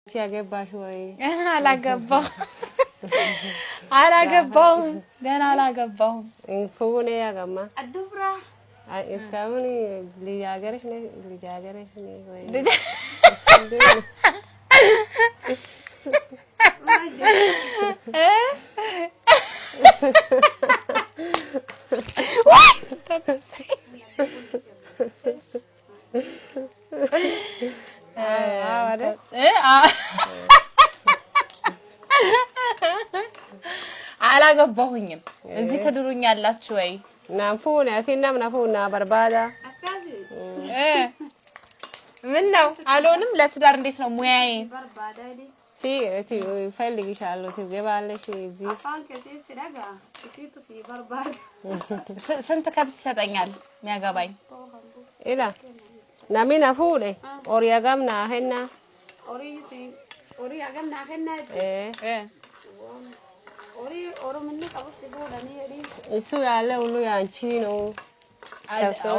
ያገባሽ ወይ አላገባሁም አላገባሁም ገና አላገባሁም ፉጉኔ ያገማ አዱብራ እስካሁን ልጃገረሽ ነኝ ወይ አላገባሁኝም እዚህ ትድሩኛላችሁ ወይ ናፉና ሲናም ናፉና በርባዳ ምን ነው አልሆንም ለትዳር እንዴት ነው ሙያዬ ሲ ፈልግሻለሁ ትገባለሽ እዚህ ስንት ከብት ይሰጠኛል የሚያገባኝ ኢላ ናሚና ፉዴ ኦሪያጋም ናሄና ኦሪያጋም ናሄና ኦሮምኒ ቀበስ ቦዳኒ እሱ ያለ ሁሉ ያንቺ ነው ኦ